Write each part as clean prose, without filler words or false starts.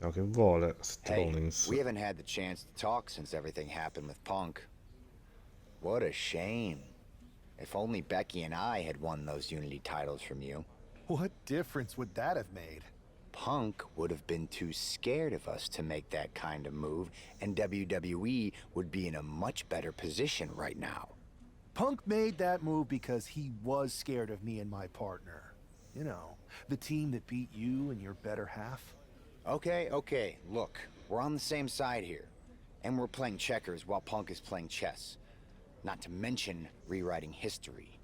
Che vuole, Hey, Stronings. we haven't had the chance to talk since everything happened with Punk. What a shame. If only Becky and I had won those Unity titles from you. What difference would that have made? Punk would have been too scared of us to make that kind of move, and WWE would be in a much better position right now. Punk made that move because he was scared of me and my partner. You know, the team that beat you and your better half. Okay, look, we're on the same side here. And we're playing checkers while Punk is playing chess. Not to mention rewriting history.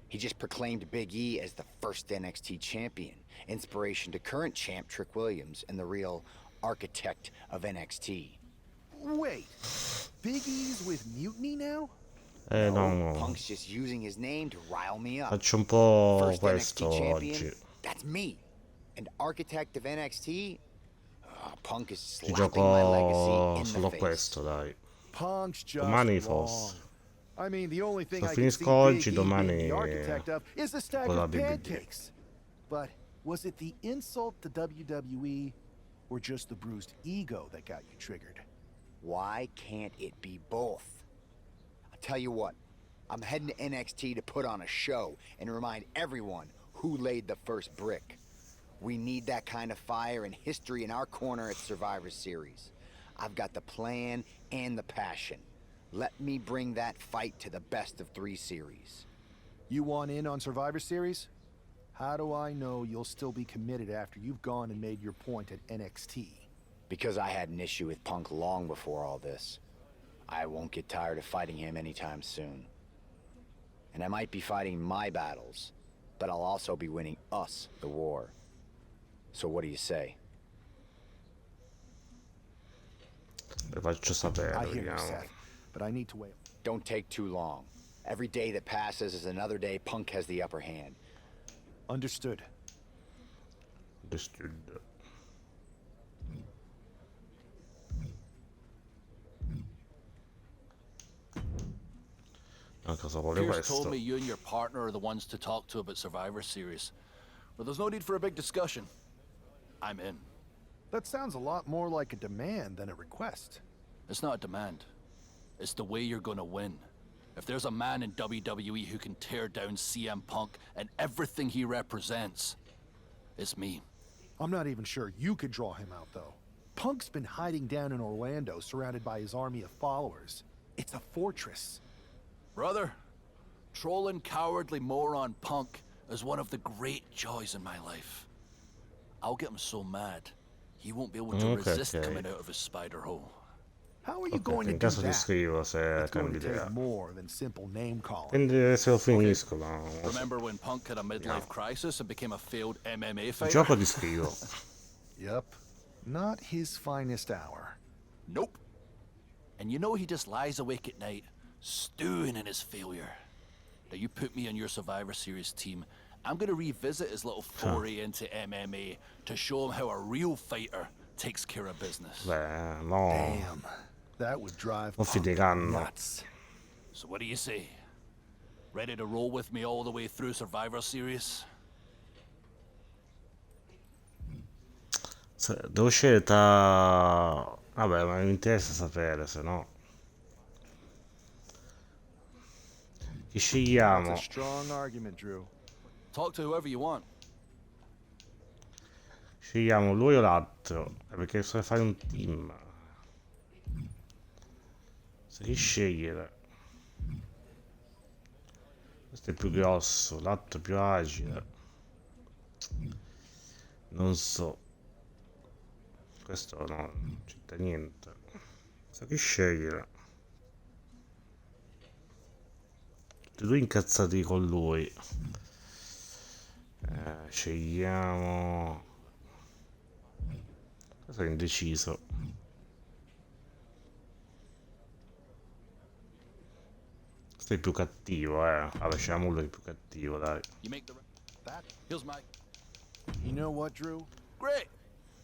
He just proclaimed Big E as the first NXT champion, inspiration to current champ Trick Williams and the real architect of NXT. Wait, Big E's with Mutiny now? No. Punk's just using his name to rile me up. Faccio un po' First questo NXT champion, oggi. that's me. And architect of NXT, Punk is Ci slapping my legacy gioco in solo the face. questo, dai. Punk's just Domani wrong. forse. I mean, the only thing Se I can see finisco oggi, Big E domani being the architect of is the stack quella of Big E. pancakes. But was it the insult to WWE or just the bruised ego that got you triggered? Why can't it be both? I'll tell you what, I'm heading to NXT to put on a show and remind everyone who laid the first brick. We need that kind of fire and history in our corner at Survivor Series. I've got the plan and the passion. Let me bring that fight to the best of 3 series. You want in on Survivor Series? How do I know you'll still be committed after you've gone and made your point at NXT? Because I had an issue with Punk long before all this. I won't get tired of fighting him anytime soon. And I might be fighting my battles, but I'll also be winning us the war. So what do you say? Le faccio sapere, I hear you, vediamo. Seth, but I need to wait. Don't take too long. Every day that passes is another day Punk has the upper hand. Understood. Understood. Cosa vuole Pierce told questo? me you and your partner are the ones to talk to about Survivor Series. But there's no need for a big discussion. I'm in. That sounds a lot more like a demand than a request. It's not a demand. It's the way you're gonna win. If there's a man in WWE who can tear down CM Punk and everything he represents, it's me. I'm not even sure you could draw him out, though. Punk's been hiding down in Orlando, surrounded by his army of followers. It's a fortress. Brother, trolling cowardly moron Punk is one of the great joys in my life. I'll get him so mad, he won't be able to resist coming out of his spider hole. How are you Ok, going to in do caso ti that? scrivo se It's going cambi to idea. take more than simple name calling. Quindi se lo finisco, ma non lo so. Remember when Punk had a midlife crisis and became a failed MMA Il fighter? gioco ti scrivo. Yep. Not his finest hour. Nope. And you know he just lies awake at night, stewing in his failure. Now you put me on your Survivor Series team, I'm gonna revisit his little foray into MMA to show him how a real fighter takes care of business. Beh, no. Damn. That would drive Non Punk finiranno. nuts. So what do you say? Ready to roll with me all the way through Survivor Series? Devo scegliere tra... Vabbè, ma mi interessa sapere, se no... Chi That's scegliamo? a strong argument, Drew. Talk to whoever you want. Scegliamo lui o l'altro? Perché bisogna fare un team. Se chi scegliere? Questo è più grosso, l'altro è più agile. Non so. Questo no, non c'entra niente. Se chi scegliere? Tutti e due incazzati con lui. Scegliamo. Questo è indeciso. Questo è il più cattivo, Vabbè, scegliamo uno del più cattivo, dai. You make the that. Here's my. You know what, Drew? Great.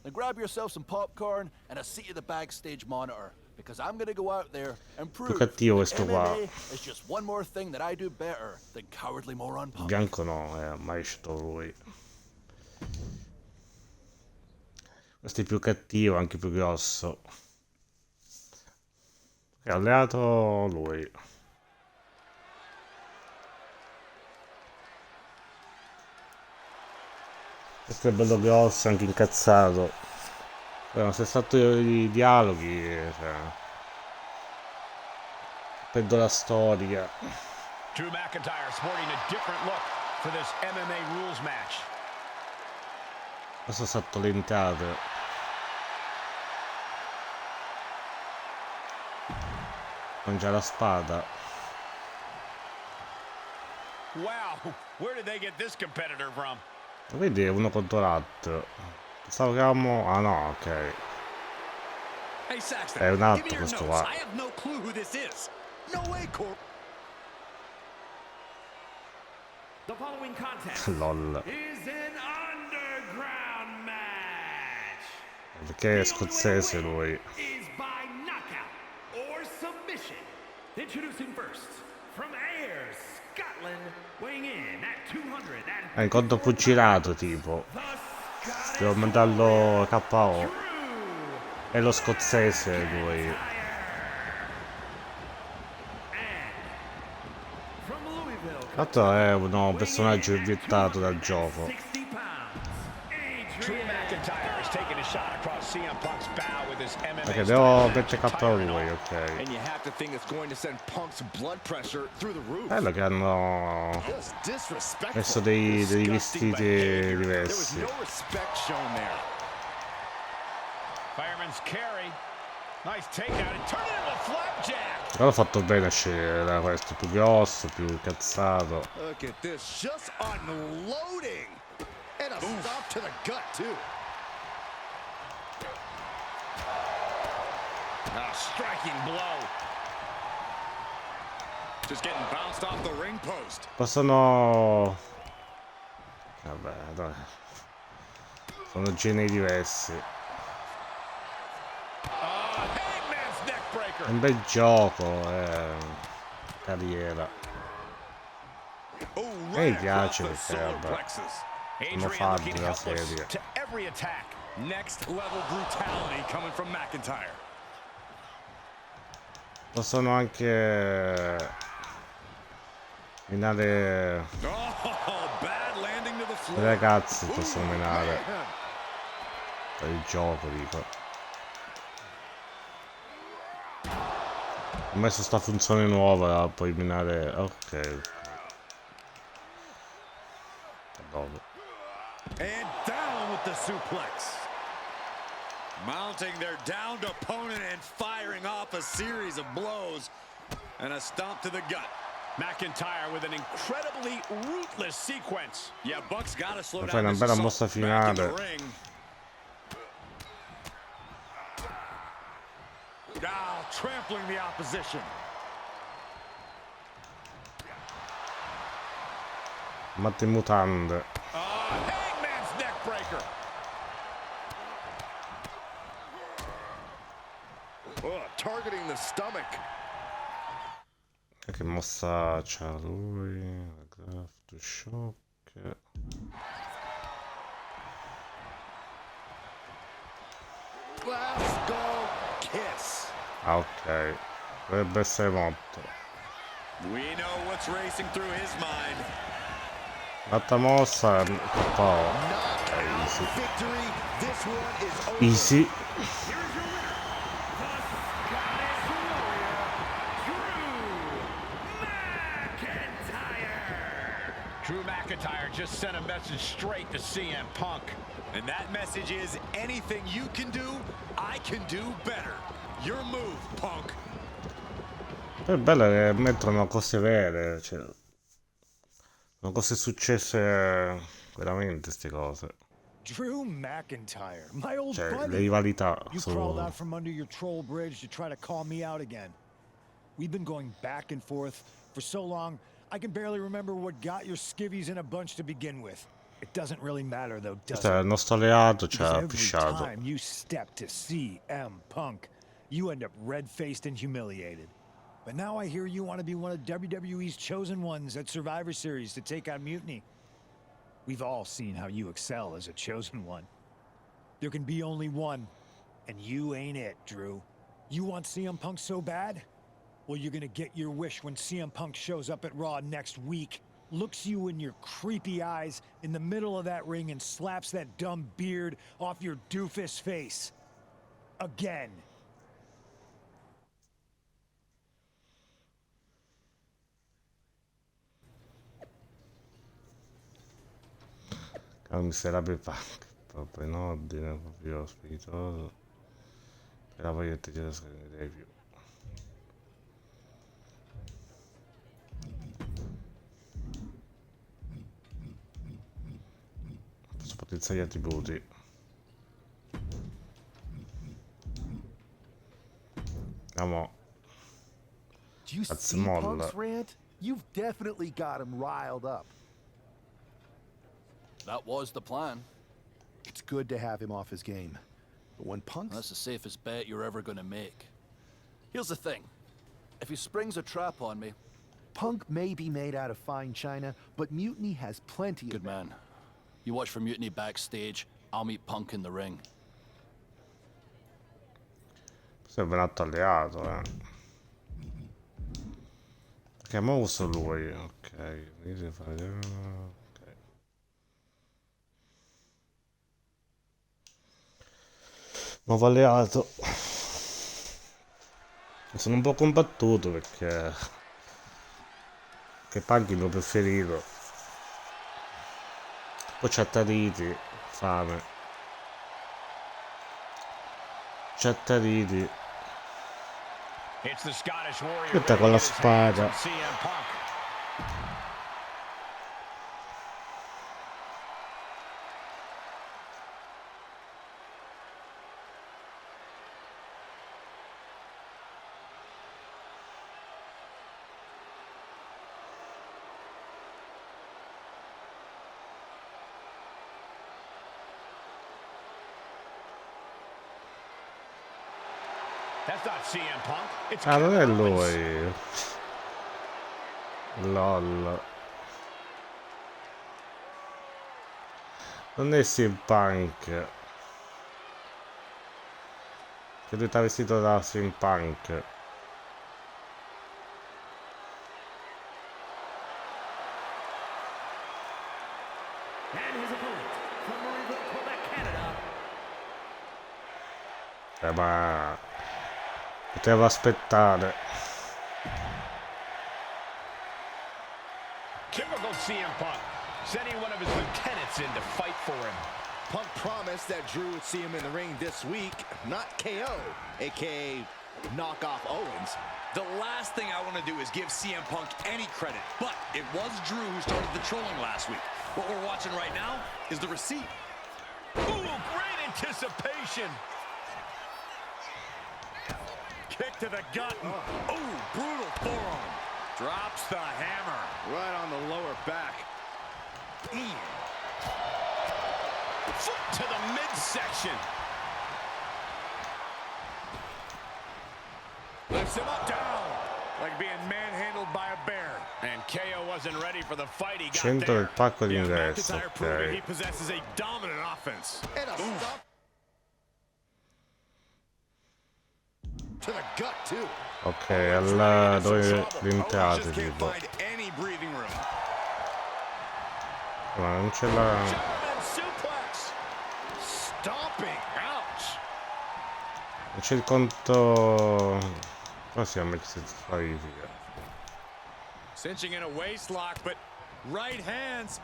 Now grab yourself some popcorn and a seat at the backstage monitor, because I'm gonna go out there and prove that cattivo questo qua. MMA is just one more thing that I do better than cowardly moron Punk. Bianco no, ormai è scelto lui. Questo è più cattivo, anche più grosso. È alleato lui. Questo è bello grosso, anche incazzato. Però se stato i dialoghi, cioè, prendo la storia. Drew McIntyre sporting a different look for this MMA rules match. Questo stato lentate. Mangia la spada. Wow, where did they get this competitor from? Vedi, è uno contro l'altro. Pensavo che eravamo... Ah no, ok. Hey Saxton, È un give me altro your questo notes. qua. I have no clue who this is. No way, Cor. The following contest LOL. is an underground match. Perché è scozzese lui. Is by knockout or submission. Introducing first from Ayr, Scotland, weighing in at 200 È in conto fucilato tipo. Devo mandarlo KO. È lo scozzese lui. Tanto è un personaggio inventato dal gioco. Drew McIntyre is taking a shot across CM Punk's bow with his MMA Ok, devo style. mettere KO lui, ok. And you have to think it's going to send Punk's blood pressure through the roof. Bello che hanno Just disrespectful. messo dei Disgusting vestiti behavior. There was diversi. no respect shown there. Fireman's carry. Nice takedown and turn it into a flapjack. Però ho fatto bene a scegliere da questo, più grosso, più incazzato. Look at this, just unloading. And a stop to the gut, too. A striking blow. Just getting bounced off the ring post. Possono... Vabbè, dai. Sono generi diversi. Hangman's neck È breaker. un bel gioco, carriera. Oh, Mi right piace across the perché, solar vabbè, plexus. sono Adrian fan looking della helpless serie. to every attack. Next level brutality coming from McIntyre. Possono anche minare Oh, bad landing to the i floor. ragazzi, possono minare Man. per il gioco, dico. Ho messo sta funzione nuova, puoi minare... Ok. Dove? And down with the suplex. Mounting their downed opponent and firing off a series of blows. And a stomp to the gut. McIntyre with an incredibly ruthless sequence. Yeah, Buck's got to slow Ma down fai una this bella assault. mossa Back in the finale. ring. Now trampling the opposition. Matte in mutande. Hangman's neck breaker. Oh, targeting the stomach. Che mossa c'ha lui? Craft shock. Let's go kiss. Ah, ok. Dovrebbe essere morto. We know what's racing through his mind. L'altra mossa, KO. Knockout Easy. victory. This one is over. Easy. Drew McIntyre just sent a message straight to CM Punk. And that message is anything you can do, I can do better. Your move, Punk. È bello che mettono cose vere, cioè, sono cose successe veramente, queste cose. Drew McIntyre, my old Cioè, le buddy. rivalità You crawled sono... out from under your troll bridge to try to call me out again. We've been going back and forth for so long, I can barely remember what got your skivvies in a bunch to begin with. It doesn't really matter though, does Questo è il it? nostro alleato, ci Because ha every pisciato. time you step to CM Punk, you end up red-faced and humiliated. But now I hear you want to be one of WWE's chosen ones at Survivor Series to take on Mutiny. We've all seen how you excel as a chosen one. There can be only one, and you ain't it, Drew. You want CM Punk so bad? Well, you're gonna get your wish when CM Punk shows up at Raw next week, looks you in your creepy eyes in the middle of that ring and slaps that dumb beard off your doofus face. Again. Un miserabile punk, proprio in ordine, proprio spiritoso. E la voglio te la review. Posso potenziare gli attributi. Andiamo. Do you That's see small. Punk's rant? You've definitely got him riled up. That was the plan. It's good to have him off his game. But when Punk's... That's the safest bet you're ever gonna make. Here's the thing. If he springs a trap on me... Punk may be made out of fine china, but Mutiny has plenty Good of... man. You watch for Mutiny backstage, I'll meet Punk in the ring. Sembra un atto alleato, Che mo uso lui, ok. Ok. Nuovo alleato. Sono un po' combattuto perché Punk è il mio preferito. Poi c'ha Tariti, fame. C'ha Tariti. It's the Scottish Warrior Aspetta con la spada. CM Punk. That's not CM Punk. It's Ah, non è Kevin Owens. lui. LOL. Non è CM Punk. Che lui t'ha vestito da CM Punk. And his opponent from Marysville, Quebec, Canada. Ma potevo aspettare. Typical CM Punk, sending one of his lieutenants in to fight for him. Punk promised that Drew would see him in the ring this week, not KO, aka knock off Owens. The last thing I want to do is give CM Punk any credit, but it was Drew who started the trolling last week. What we're watching right now is the receipt. Ooh, great anticipation. Kick to the gut. Ooh, brutal forearm. Drops the hammer right on the lower back. Foot to the midsection. Lifts him up, down, like being manhandled by a bear. And KO wasn't ready for the fight he got 100 del there. pacco di Yeah, ingresso, McIntyre proving he ok. possesses a dominant offense. And a stop to the gut, too. Ok, alla dove Owens rientrate just can't tipo. find any breathing room. Ma non ce l'ha. German suplex. Stomping. Ouch. Non c'è il conto. Come si chiama che si squalifica? Cinching in a waist lock, but right hands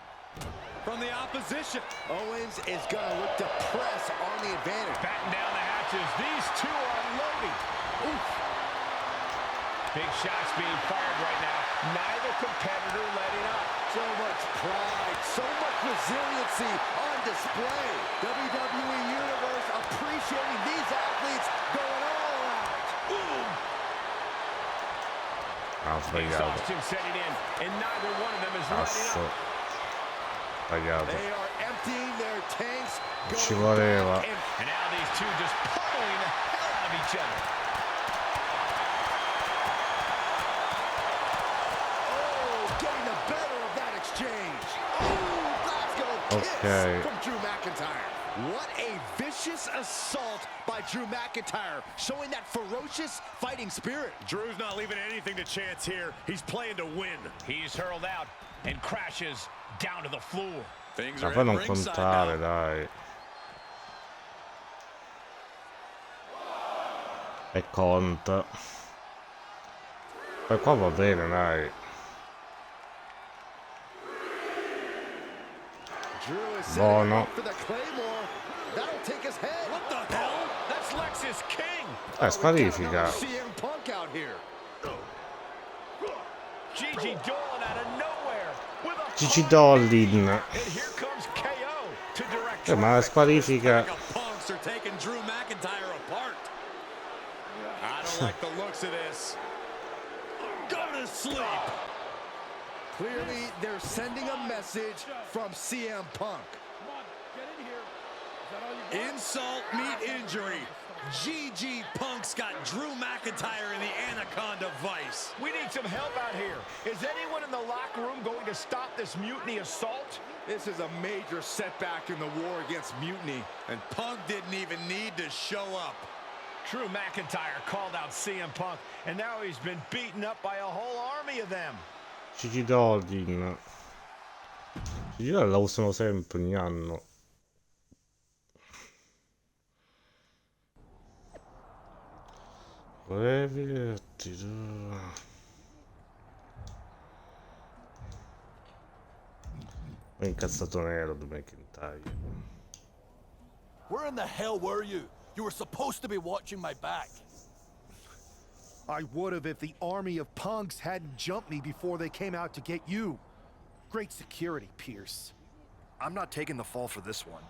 from the opposition. Owens is going to look to press on the advantage. Batten down the hatches. These two are loading. Oof. Big shots being fired right now. Neither competitor letting up. So much pride, so much resiliency on display. WWE Universe appreciating these athletes going all out. Ah, ho sbagliato. Exhaustion setting in, and neither one of them is letting Cazzo. up. Sbagliato. They are emptying their tanks. Ci going voleva. back and And now these two just pummeling the hell out of each other. getting the better of that exchange. Oh, Glasgow kiss Okay. from Drew McIntyre. What a vicious assault by Drew McIntyre, showing that ferocious fighting spirit. Drew's not leaving anything to chance here. He's playing to win. He's hurled out and crashes down to the floor. Things Ma are poi at non ringside contare, now. dai. E conta. Poi qua va bene, dai. Buono. For the Claymore. That'll take his head. What the hell? That's Lexus King. Squalifica. CM Punk out here. Gigi Dolan out of nowhere with a Gigi Dolan. and here comes KO to direct Ma la squalifica. Punks are taking Drew McIntyre apart. I don't like the looks of this. Go to sleep. Clearly, they're sending a message from CM Punk. Insult meet injury. GG Punk's got Drew McIntyre in the Anaconda Vice. We need some help out here. Is anyone in the locker room going to stop this mutiny assault? This is a major setback in the war against mutiny. And Punk didn't even need to show up. Drew McIntyre called out CM Punk, and now he's been beaten up by a whole army of them. Gigi Dolan. Gigi Dolan la usano sempre ogni anno. È incazzato nero di McIntyre. Where in the hell were you? You were supposed to be watching my back. I would have if the army of punks hadn't jumped me before they came out to get you. Great security, Pierce. I'm not taking the fall for this one.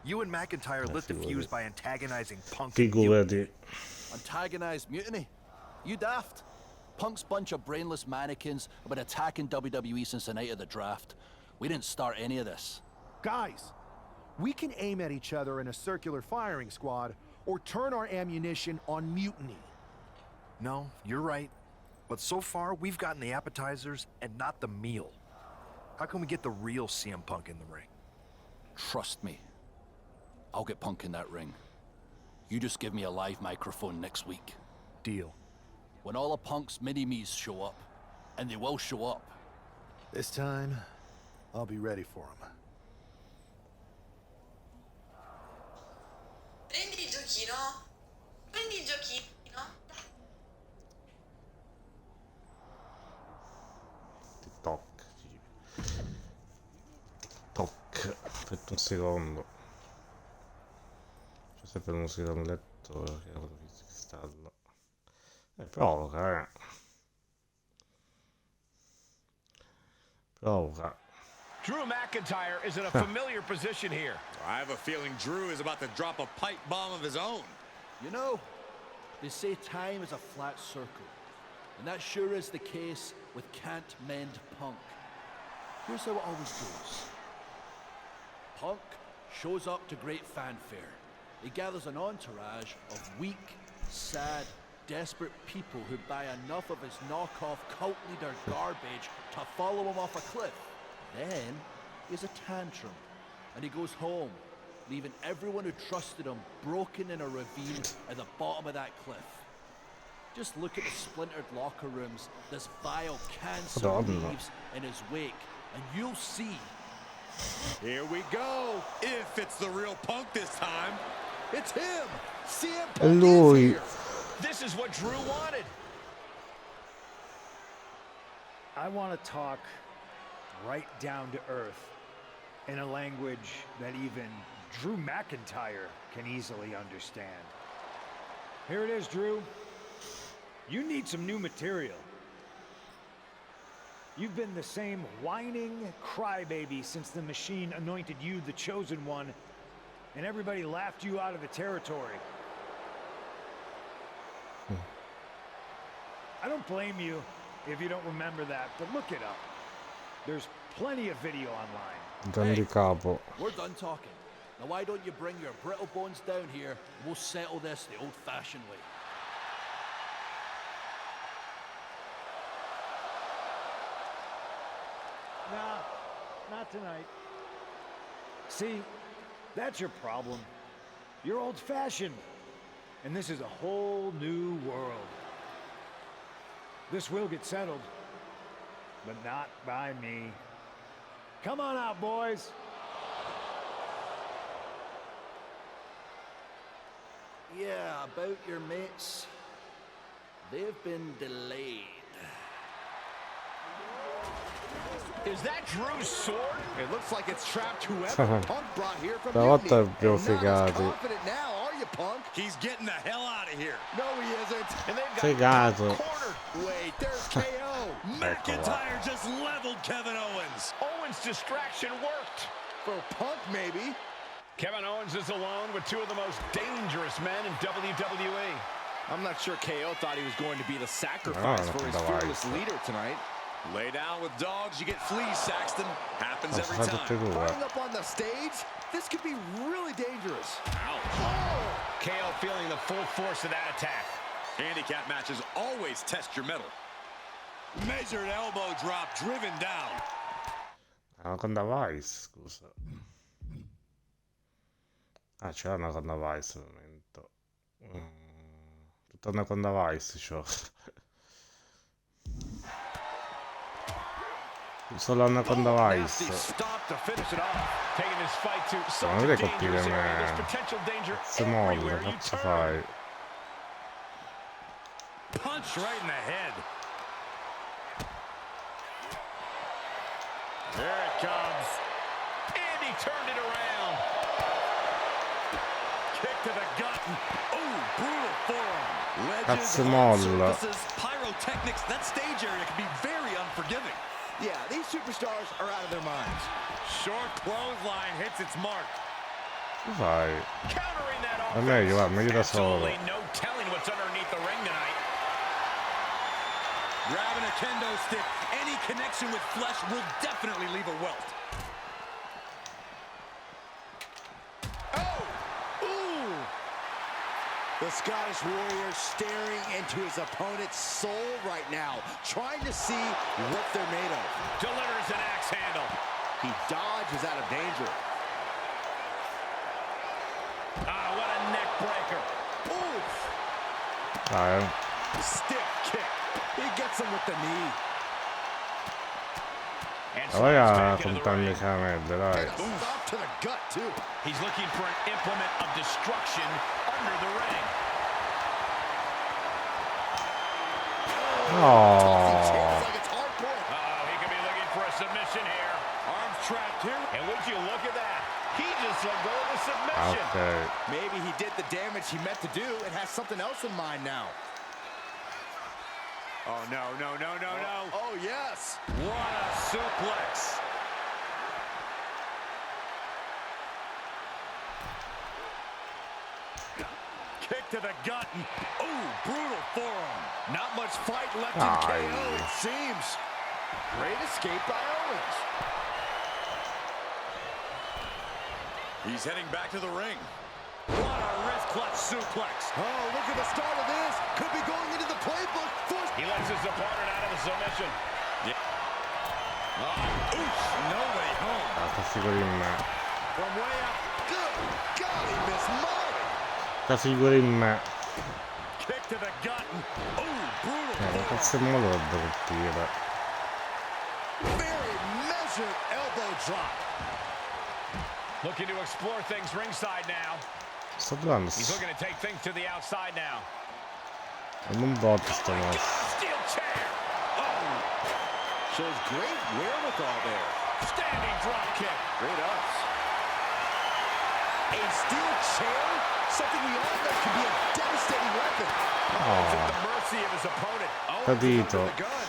You and McIntyre lit the fuse by antagonizing Punk. Figurati. Antagonized mutiny? You daft? Punk's bunch of brainless mannequins have been attacking WWE since the night of the draft. We didn't start any of this. Guys, we can aim at each other in a circular firing squad or turn our ammunition on mutiny. No, you're right. But so far, we've gotten the appetizers and not the meal. How can we get the real CM Punk in the ring? Trust me. I'll get Punk in that ring. You just give me a live microphone next week. Deal. When all of Punk's mini-me's show up, and they will show up. This time, I'll be ready for him. Prendi il giochino. Prendi il giochino. TikTok. TikTok. Aspetta un secondo. C'è sempre un secondo che stalla. Provoca, Provoca. Drew McIntyre is in a familiar position here. I have a feeling Drew is about to drop a pipe bomb of his own. You know, they say time is a flat circle. And that sure is the case with Can't Mend Punk. Here's how it always goes. Punk shows up to great fanfare. He gathers an entourage of weak, sad, desperate people who buy enough of his knockoff cult leader garbage to follow him off a cliff. Then, he has a tantrum, and he goes home, leaving everyone who trusted him broken in a ravine at the bottom of that cliff. Just look at the splintered locker rooms this vile cancer leaves in his wake, and you'll see. Here we go. If it's the real Punk this time. It's him! CM È Punk lui. is here! This is what Drew wanted. I want to talk right down to earth in a language that even Drew McIntyre can easily understand. Here it is, Drew. You need some new material. You've been the same whining crybaby since the Machine anointed you the chosen one, and everybody laughed you out of the territory. I don't blame you if you don't remember that, but look it up. There's plenty of video online. Grandi capo. We're done talking. Now why don't you bring your brittle bones down here, and we'll settle this the old-fashioned way. Nah, not tonight. See, That's your problem. You're old-fashioned. And this is a whole new world. This will get settled. But not by me. Come on out, boys. Yeah, about your mates. They've been delayed. Is that Drew's sword? It looks like it's trapped whoever Punk brought here from Stavolta Mutiny. abbiamo And not as fregato. confident now, are you, Punk? He's getting the hell out of here. No, he isn't. And they've got Fregato. cornered. Wait, there's KO. McIntyre just leveled Kevin Owens. Owens' distraction worked. For Punk, maybe. Kevin Owens is alone with two of the most dangerous men in WWE. I'm not sure KO thought he was going to be the sacrifice for his fearless leader tonight. Lay down with dogs, you get fleas, Saxton. Happens every Fatto time. tutte e due. Climbing up on the stage, this could be really dangerous. KO feeling the full force of that attack. Handicap matches always test your mettle. Measured elbow drop, driven down. Anaconda Vice, scusa. Ah, c'è Anaconda Vice al momento. Tutta Anaconda Vice, c'ho. Solo Anaconda Vice. Taking this fight to Non such a devi colpire dangerous area. me. There's potential danger Se molla, everywhere you cazzo turn. fai? Punch right in the head. There it comes. And he turned it around. Kick to the gut. Oh, brutal forearm. Cazzo molla. Pyrotechnics, that stage area can be very unforgiving. Yeah, these superstars are out of their minds. Short clothesline hits its mark. Che fai? Countering that È offense. meglio, va, meglio da solo. Absolutely no telling what's underneath the ring tonight. Grabbing a kendo stick. Any connection with flesh will definitely leave a welt. The Scottish Warrior staring into his opponent's soul right now, trying to see what they're made of. Delivers an axe handle. He dodges out of danger. Ah, what a neck breaker. Oof! Dai. Stiff kick. He gets him with the knee. And Vai a back into the contarmi ring. le camerde, dai. And a stop to the gut, too. He's looking for an implement of destruction under the ring. No. Like it's hardcore. Uh-oh, he could be looking for a submission here. Arms trapped here. And would you look at that? He just let go of the submission. Ok. Maybe he did the damage he meant to do and has something else in mind now. Oh, no, no, no, no, no. Oh, yes. What a suplex. Kick to the gut. Ooh, brutal forearm. Not much fight left in Aye. KO, it seems. Great escape by Owens. He's heading back to the ring. What a wrist clutch suplex. Oh, look at the start of this. Could be going into the playbook. He lets his opponent out of the submission. Oof, no way home. Cazzo in me. From way up. Good God, he missed Molly. Cazzo in me. Kick to the gut. Ooh, brutal. Ma cazzo in modo da colpire. Very measured elbow drop. Looking to explore things ringside now. Sto durando. He's looking to take things to the outside now. Non botto sto mosso. Steel chair. Shows great wherewithal there. Standing drop kick. Great ups. A steel chair? Something we all know can be a devastating weapon. He's at the mercy of his opponent. Cadito. The gun.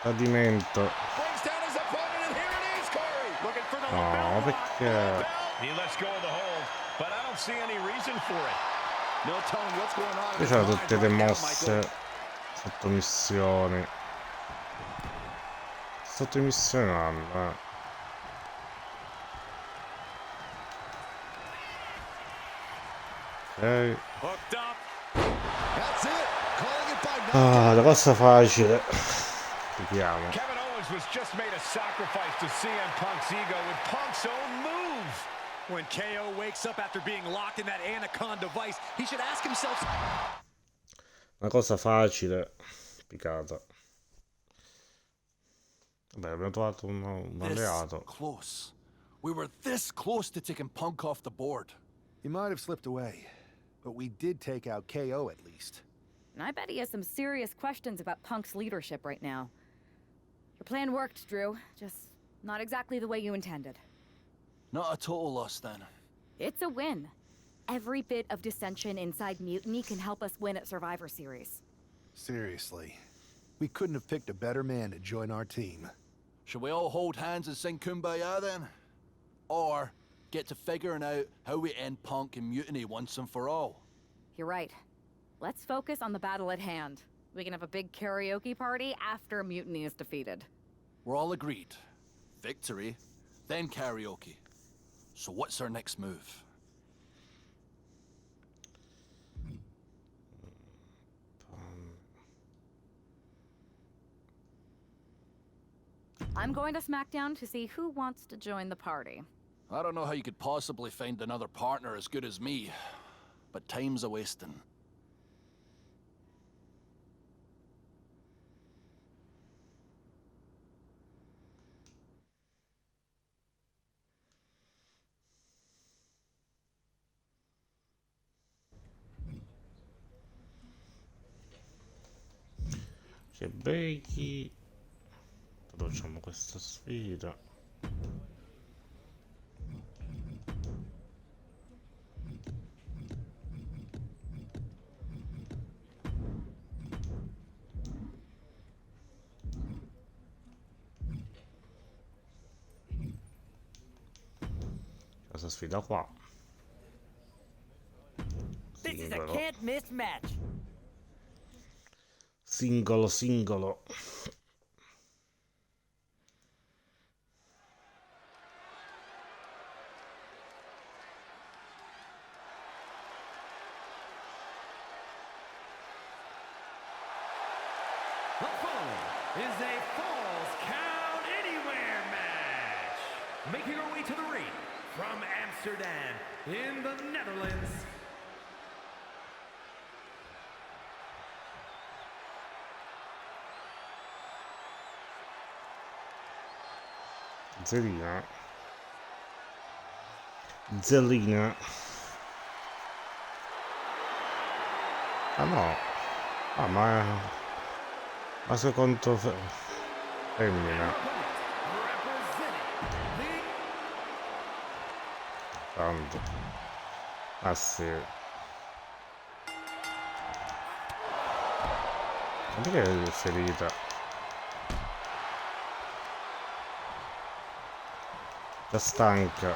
Tradimento. Brings down his opponent, and here it is, Corey. Looking for the No, perché? He lets go of the hold, but I don't see any reason for it. No telling what's going on. Qui c'erano tutte le mosse sotto missioni. Sotto missione non hanno, Ok. Hooked up. That's it. Calling it by Ah, la cosa facile. Vediamo. Kevin Owens was just made a sacrifice to CM Punk's ego with Punk's own move. When KO wakes up after being locked in that anaconda vice, he should ask himself. Una cosa facile, piccata. Vabbè, abbiamo trovato un alleato. Close. We were this close to taking Punk off the board. He might have slipped away, but we did take out KO at least. And I bet he has some serious questions about Punk's leadership right now. Your plan worked, Drew. Just not exactly the way you intended. Not a total loss, then. It's a win. Every bit of dissension inside Mutiny can help us win at Survivor Series. Seriously. We couldn't have picked a better man to join our team. Should we all hold hands and sing Kumbaya, then? Or get to figuring out how we end Punk and Mutiny once and for all? You're right. Let's focus on the battle at hand. We can have a big karaoke party after Mutiny is defeated. We're all agreed. Victory, then karaoke. So what's our next move? I'm going to SmackDown to see who wants to join the party. I don't know how you could possibly find another partner as good as me, but time's a wasting. C'è Becky. Facciamo questa sfida. Questa sfida qua. This is a can't miss match. Singolo. The following is a Falls Count Anywhere match. Making our way to the ring from Amsterdam in the Netherlands. Zellina. Ah no. Ah, ma secondo femmina. Tanto. Ah sì. Ma perché è ferita? Già stanca.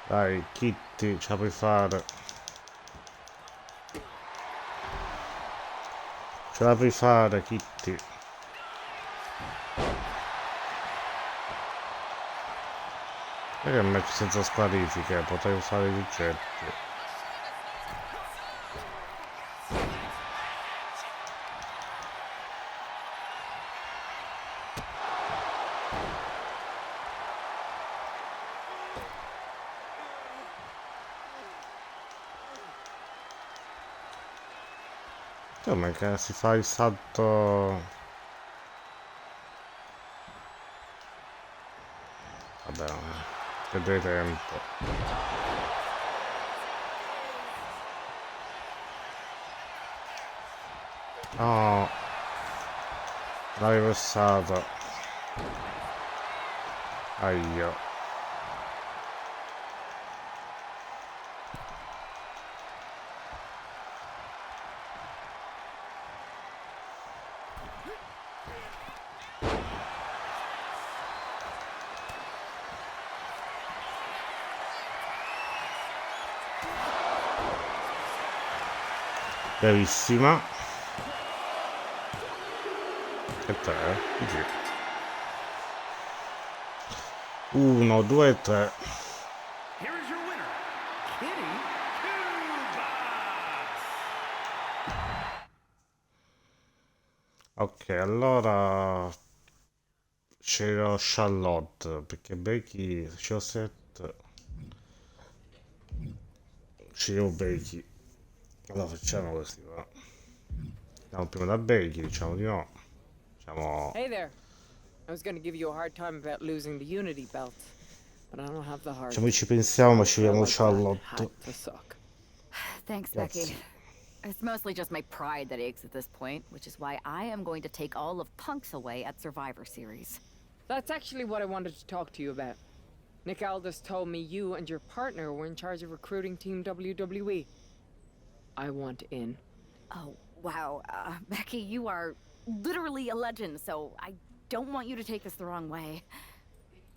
Dai, Kitty, ce la puoi fare. Ce la puoi fare, Kitty. Perché un match senza squalifiche? Potrei usare i rigetti. Come che si fa il salto? Vabbè, perdere tempo. No, l'avevo passato. Aia. Bravissima. E 3. Sì. 1, 2, 3. Here is your winner, Kitty Kubas. Ok, allora c'era Charlotte, perché Becky, c'ho set, c'ero Becky. Allora facciamo così, va. Andiamo prima da Becky, diciamo di no. Diciamo... Hey there. I was gonna give you a hard time about losing the Unity belt, but I don't have the heart. Diciamo ci pensiamo, ma scegliamo Like Charlotte. to suck. Thanks, Grazie. Becky. It's mostly just my pride that aches at this point, which is why I am going to take all of Punk's away at Survivor Series. That's actually what I wanted to talk to you about. Nick Aldis told me you and your partner were in charge of recruiting Team WWE. I want in. Oh, wow. Becky, you are literally a legend, so I don't want you to take this the wrong way.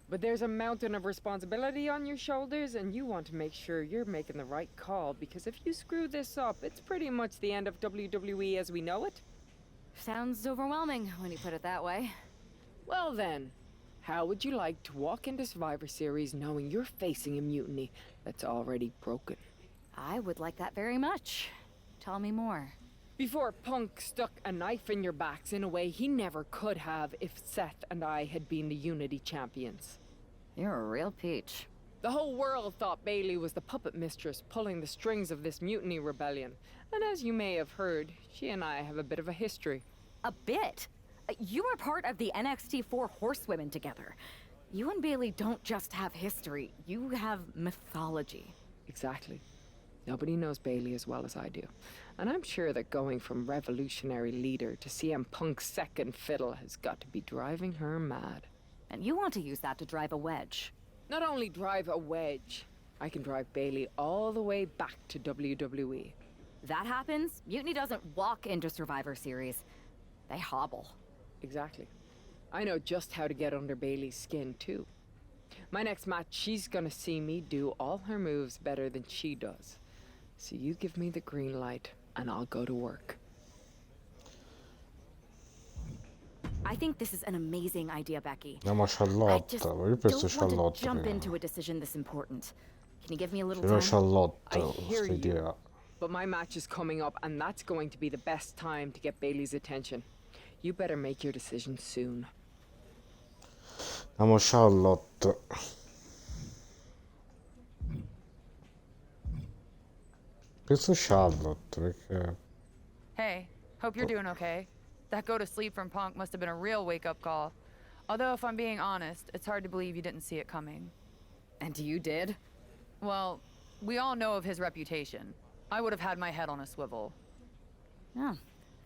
But there's a mountain of responsibility on your shoulders, and you want to make sure you're making the right call, because if you screw this up, it's pretty much the end of WWE as we know it. Sounds overwhelming when you put it that way. Well then, how would you like to walk into Survivor Series knowing you're facing a mutiny that's already broken? I would like that very much. Tell me more. Before Punk stuck a knife in your backs in a way he never could have if Seth and I had been the Unity champions. You're a real peach. The whole world thought Bailey was the puppet mistress pulling the strings of this mutiny rebellion. And as you may have heard, she and I have a bit of a history. A bit? You are part of the NXT 4 Horsewomen together. You and Bailey don't just have history, you have mythology. Exactly. Nobody knows Bailey as well as I do. And I'm sure that going from revolutionary leader to CM Punk's second fiddle has got to be driving her mad. And you want to use that to drive a wedge. Not only drive a wedge, I can drive Bailey all the way back to WWE. That happens, Mutiny doesn't walk into Survivor Series. They hobble. Exactly. I know just how to get under Bailey's skin, too. My next match, she's gonna see me do all her moves better than she does. So you give me the green light, and I'll go to work. I think this is an amazing idea, Becky. Andiamo a Charlotte, io penso don't want Charlotte. to jump prima. into a decision this important. Can you give me a little C'era time? Charlotte, I hear questa you. idea. But my match is coming up, and that's going to be the best time to get Bailey's attention. You better make your decision soon. Andiamo a Charlotte. Penso Charlotte, perché... Hey, hope you're doing okay. That go to sleep from Punk must have been a real wake-up call. Although, if I'm being honest, it's hard to believe you didn't see it coming. And you did? Well, we all know of his reputation. I would have had my head on a swivel. Oh,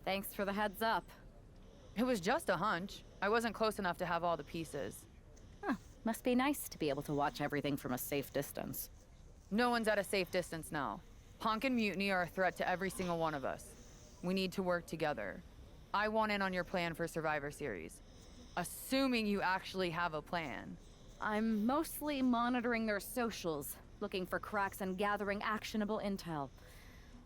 thanks for the heads up. It was just a hunch. I wasn't close enough to have all the pieces. Huh, must be nice to be able to watch everything from a safe distance. No one's at a safe distance now. Punk and Mutiny are a threat to every single one of us. We need to work together. I want in on your plan for Survivor Series. Assuming you actually have a plan. I'm mostly monitoring their socials, looking for cracks and gathering actionable intel.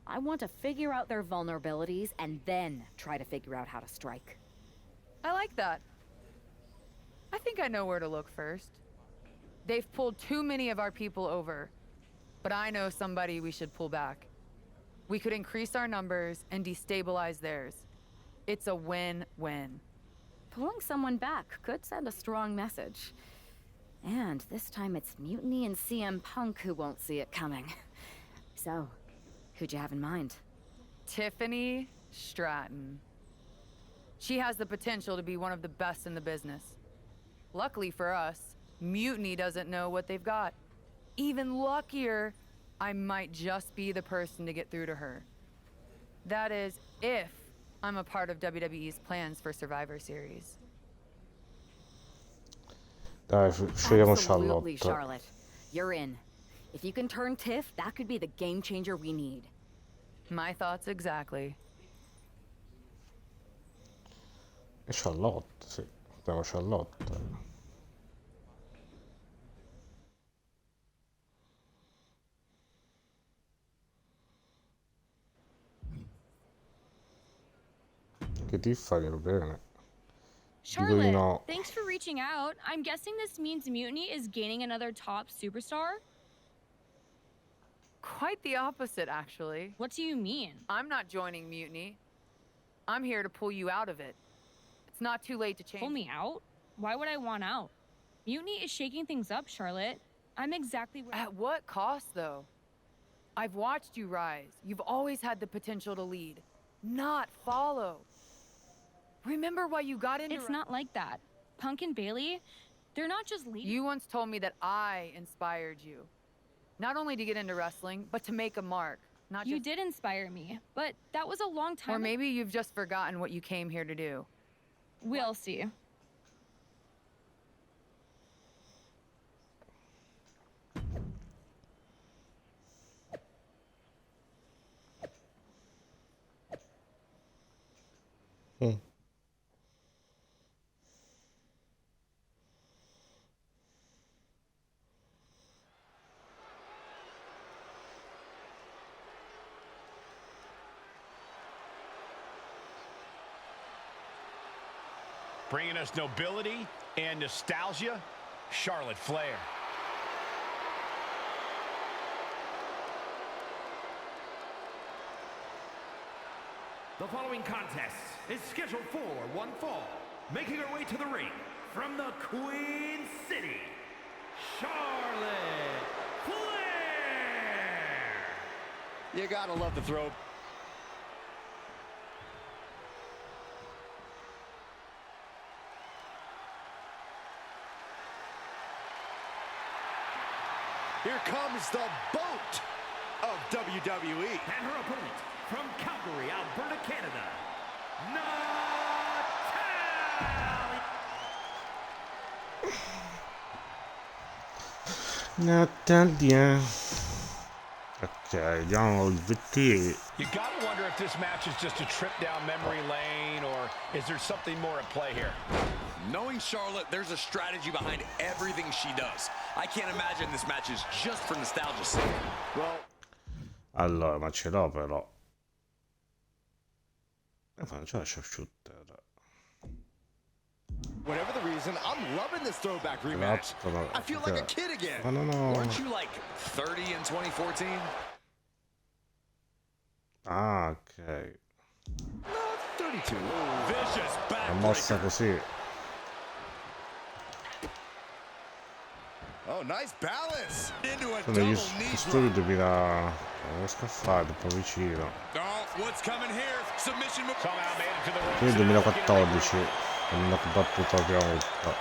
I want to figure out their vulnerabilities and then try to figure out how to strike. I like that. I think I know where to look first. They've pulled too many of our people over. But I know somebody we should pull back. We could increase our numbers and destabilize theirs. It's a win-win. Pulling someone back could send a strong message. And this time it's Mutiny and CM Punk who won't see it coming. So, who'd you have in mind? Tiffany Stratton. She has the potential to be one of the best in the business. Luckily for us, Mutiny doesn't know what they've got. Even luckier, I might just be the person to get through to her. That is, if I'm a part of WWE's plans for Survivor Series. Dai, scegliamo Absolutely, Charlotte. Charlotte. You're in. If you can turn Tiff, that could be the game changer we need. My thoughts exactly. E Charlotte, sì. Abbiamo Charlotte. Che ti fai bene? Dico di Charlotte, no. thanks for reaching out. I'm guessing this means Mutiny is gaining another top superstar? Quite the opposite, actually. What do you mean? I'm not joining Mutiny. I'm here to pull you out of it. It's not too late to change. Pull me out? Why would I want out? Mutiny is shaking things up, Charlotte. I'm exactly where— At what cost, though? I've watched you rise. You've always had the potential to lead, not follow. Remember why you got into— It's not like that. Punk and Bailey, they're not just leading— You once told me that I inspired you. Not only to get into wrestling, but to make a mark. Not You just— did inspire me, but that was a long time— Or maybe you've just forgotten what you came here to do. We'll see. Bringing us nobility and nostalgia, Charlotte Flair. The following contest is scheduled for one fall. Making her way to the ring from the Queen City, Charlotte Flair. You gotta love the throw. Here comes the boat of WWE. And her opponent from Calgary, Alberta, Canada, Natalia. Ok, vediamo il VT. You gotta wonder if this match is just a trip down memory lane, or is there something more at play here? Knowing Charlotte, there's a strategy behind everything she does. I can't imagine this match is just for nostalgia's sake. Well, Allora, ma ce l'ho però. E faccio la sharpshooter. whatever the reason, I'm loving this throwback rematch. I feel like a kid again. No. Weren't you like 30 in 2014? Ah, ok. No, 32. Vicious La mossa così. Oh, nice balance. Into a Sono double gli knee studi drop. non riesco a fare un po' vicino. Oh, what's coming here? Submission move. Somehow made it to the ring. Qui 2014 non ho battuto la prima volta.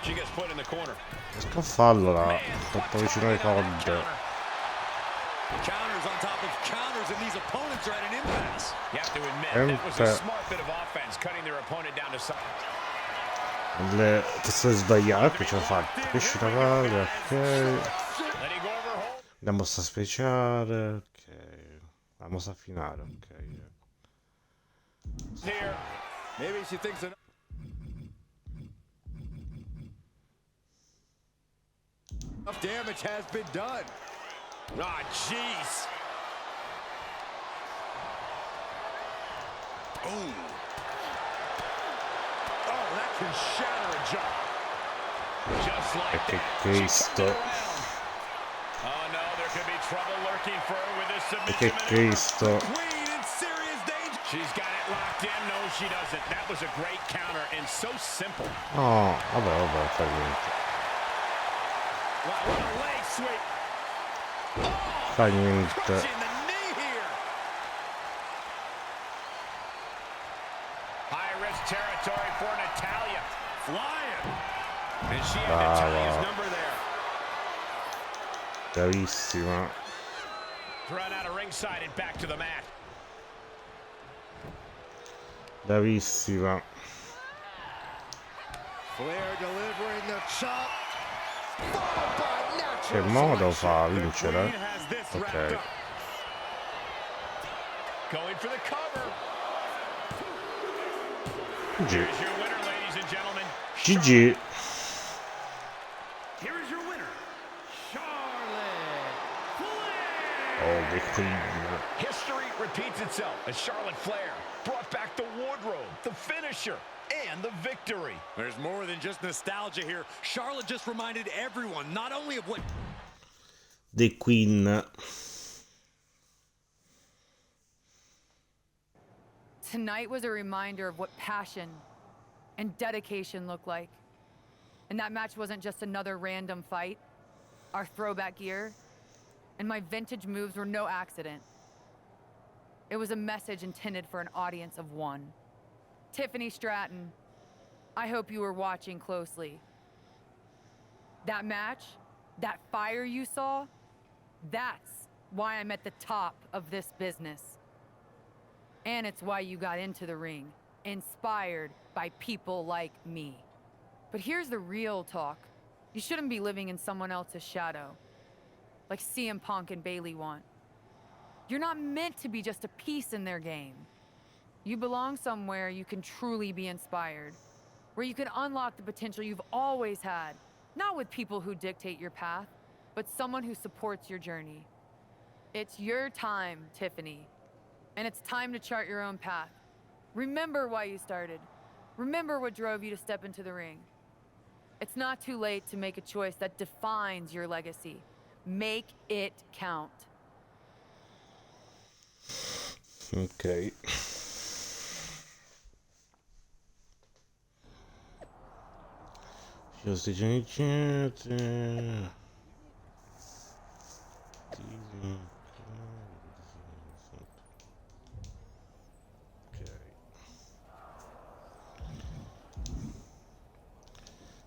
She gets put in the corner. Riesco a farlo là, troppo vicino ai corde. Counters on top of counters, and these opponents are at an impasse. You have to admit, that was a smart bit of offense, cutting their opponent down to size. Le teste sbagliate che ci ho fatto. Riesci a fare, ok. La mossa speciale, ok. La mossa finale, ok. Maybe she thinks enough damage has been done. Ah, jeez. Oh, that can shatter a jaw. Just like Che that. Cristo. Oh no, there could be trouble lurking for her with this Che submission. Cristo. Queen in serious danger. She's got it locked in. No, she doesn't. That was a great counter and so simple. No, vabbè, fai niente. Wow, what a leg sweep. Fai niente. Crushing the knee here. High-risk territory for Natalya. Flying. And she had Natalya's number there. Bravissima. Thrown out of ringside and back to the mat. Bravissima. Flair delivering the chop. Che modo fa a vincere? Ok. Going for the cover. GG. Here's your winner, ladies and gentlemen. GG. Here is your winner, Charlotte Flair. Oh, the queen. History repeats itself as Charlotte Flair brought back the wardrobe, the finisher, and the victory. There's more than just nostalgia here. Charlotte just reminded everyone not only of what The Queen. Tonight was a reminder of what passion and dedication look like. And that match wasn't just another random fight. Our throwback gear and my vintage moves were no accident. It was a message intended for an audience of one. Tiffany Stratton, I hope you were watching closely. That match, that fire you saw, that's why I'm at the top of this business. And it's why you got into the ring, inspired by people like me. But here's the real talk. You shouldn't be living in someone else's shadow, like CM Punk and Bayley want. You're not meant to be just a piece in their game. You belong somewhere you can truly be inspired, where you can unlock the potential you've always had, not with people who dictate your path, but someone who supports your journey. It's your time, Tiffany, and it's time to chart your own path. Remember why you started. Remember what drove you to step into the ring. It's not too late to make a choice that defines your legacy. Make it count. Ok.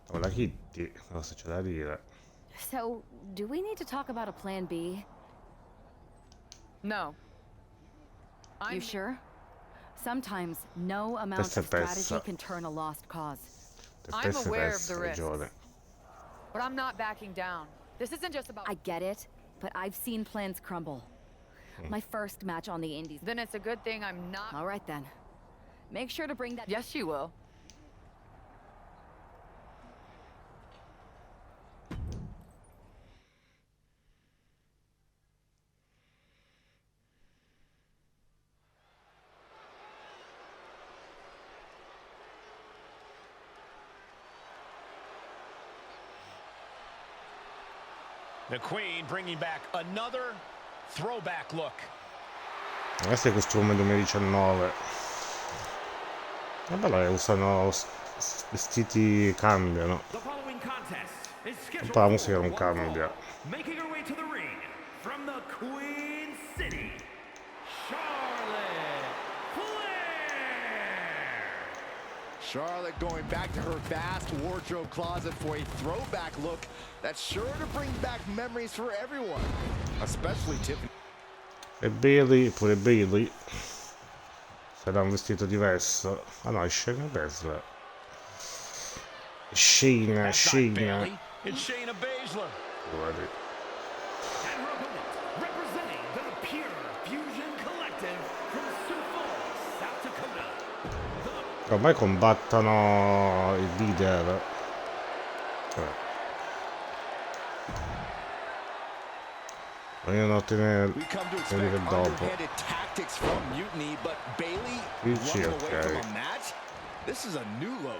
La Kitty, cosa c'è da dire? So, do we need to talk about a plan B? No. You sure? Sometimes no amount of strategy can turn a lost cause. I'm aware of the risks, but I'm not backing down. This isn't just about... I get it, but I've seen plans crumble. My first match on the Indies. Then it's a good thing I'm not... All right then. Make sure to bring that... Yes, you will. The Queen bringing back another throwback look. Questo è costume 2019. È bello che usano vestiti cambiano. Un po' la musica non cambia. Making her way to the ring from the Queen City, Charlotte Flair. Charlotte going back to her vast wardrobe closet for a throwback look that's sure to bring back memories for everyone, especially Tiffany. E Bayley, pure Bayley. Sarà un vestito diverso. Ah no, è Shayna Baszler. Shayna. It's Shayna Baszler. Guardi. And her opponent, representing the Pure Fusion Collective from Sioux Falls, South Dakota. Ormai combattono il leader. Vogliono ottenere il dopo. Dici, ok. This is a new low.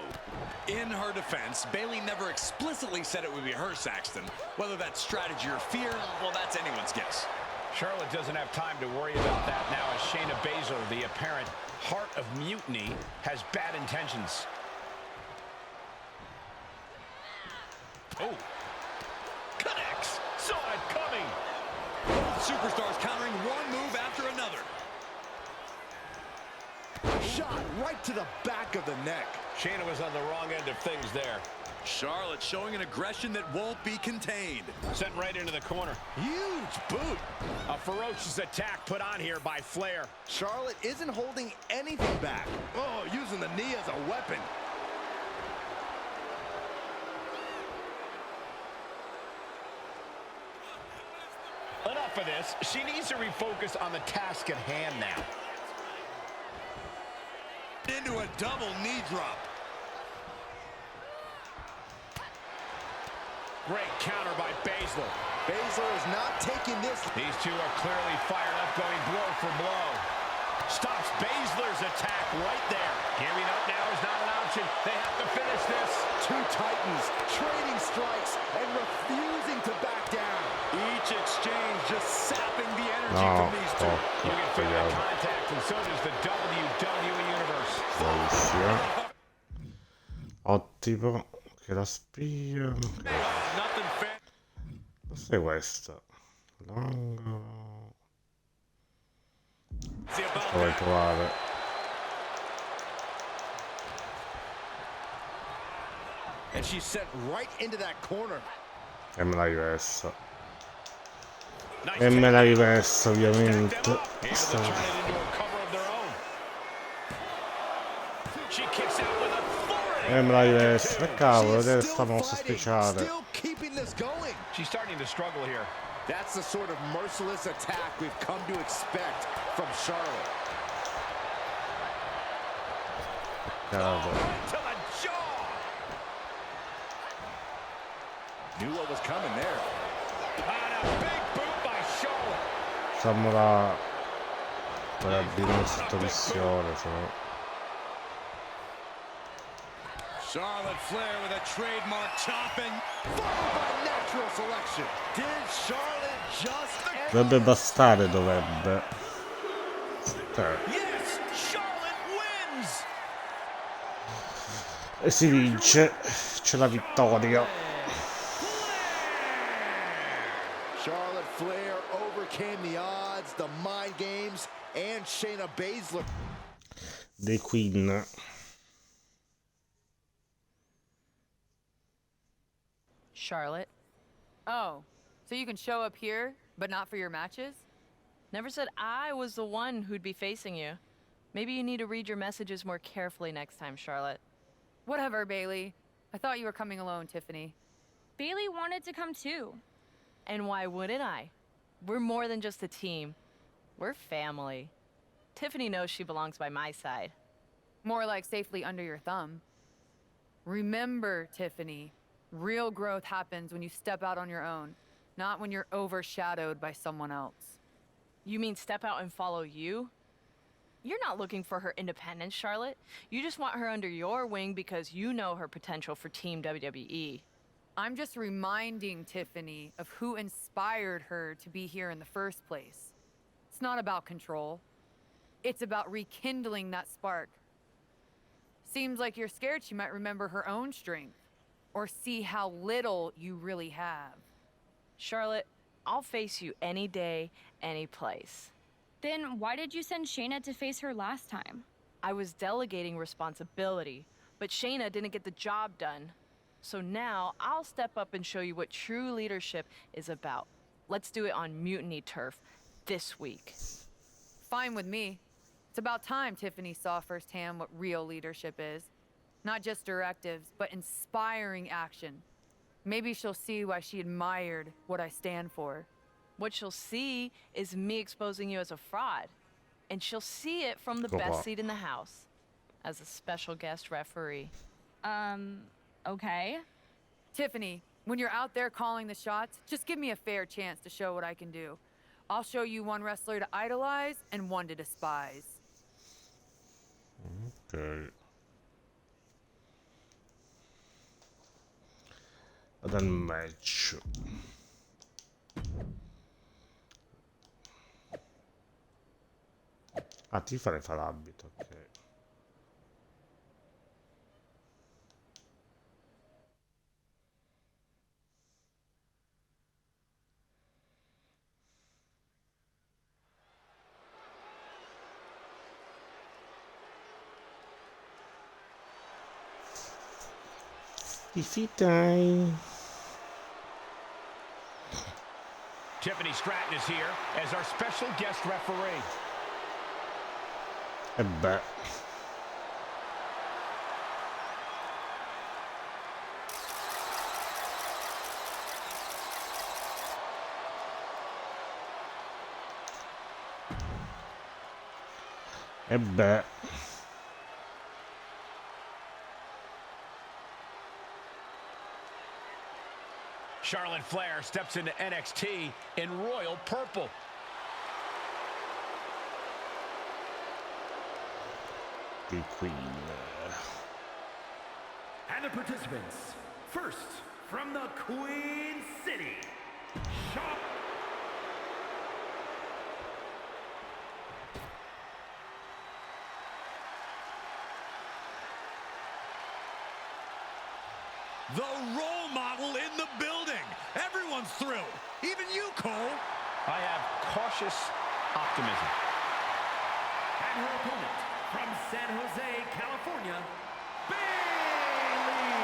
In her defense, Bayley never explicitly said it would be her, Saxton. Whether that's strategy or fear, well, that's anyone's guess. Charlotte doesn't have time to worry about that now as Shayna Baszler, the apparent heart of mutiny, has bad intentions. Oh. Connects. Saw it coming. Both superstars countering one move after another. Shot right to the back of the neck. Shayna was on the wrong end of things there. Charlotte showing an aggression that won't be contained. Sent right into the corner. Huge boot. A ferocious attack put on here by Flair. Charlotte isn't holding anything back. Oh, using the knee as a weapon. of this. She needs to refocus on the task at hand now. Into a double knee drop. Great counter by Baszler. Baszler is not taking this. These two are clearly fired up, going blow for blow. Stops Baszler's attack right there. Giving up now is not an option. They have to finish this. Two titans trading strikes and refusing to back down. Each exchange just sapping the energy from these two. You can feel that contact, and so does the WWE Universe. Bravissima. Ottimo. Che la spia. Cos'è questa? Lungo. Cosa vuoi trovare? And she's sent right into that corner. E me l'ha rimessa. E me l'ha rimessa, ovviamente. E me l'ha rimessa. E cavolo, vedete sta mossa speciale. She's starting to struggle here. That's the sort of merciless attack we've come to expect from Charlotte. Cavolo. To the jaw. Knew what was coming there. And a big boot by Charlotte. Facciamo la carabina sotto missione, se no. Charlotte Flair with a trademark chopping. Followed by natural selection. Did Charlotte just... Dovrebbe bastare, dovrebbe. Yes, Charlotte wins. E si vince. C'è la vittoria. Charlotte Flair overcame the odds, the mind games, and Shayna Baszler. The Queen. Charlotte. Oh, so you can show up here, but not for your matches? Never said I was the one who'd be facing you. Maybe you need to read your messages more carefully next time, Charlotte. Whatever, Bailey. I thought you were coming alone, Tiffany. Bailey wanted to come too. And why wouldn't I? We're more than just a team. We're family. Tiffany knows she belongs by my side. More like safely under your thumb. Remember, Tiffany, real growth happens when you step out on your own, not when you're overshadowed by someone else. You mean step out and follow you? You're not looking for her independence, Charlotte. You just want her under your wing because you know her potential for Team WWE. I'm just reminding Tiffany of who inspired her to be here in the first place. It's not about control. It's about rekindling that spark. Seems like you're scared she might remember her own strength or see how little you really have. Charlotte, I'll face you any day, any place. Then why did you send Shayna to face her last time? I was delegating responsibility, but Shayna didn't get the job done. So now I'll step up and show you what true leadership is about. Let's do it on Mutiny turf this week. Fine with me. It's about time Tiffany saw firsthand what real leadership is. Not just directives, but inspiring action. Maybe she'll see why she admired what I stand for. What she'll see is me exposing you as a fraud. And she'll see it from the best seat in the house, as a special guest referee. Okay. Tiffany, when you're out there calling the shots, just give me a fair chance to show what I can do. I'll show you one wrestler to idolize and one to despise. Ok. Vado al match. Ah, Tiffany fa l'abito, ok. Time. Tiffany Stratton is here as our special guest referee. E beh. E beh. Charlotte Flair steps into NXT in royal purple. The Queen. And the participants, first from the Queen City, Charlotte. The role model in the building. Everyone's thrilled. Even you, Cole. I have cautious optimism. And her opponent from San Jose, California, Bayley.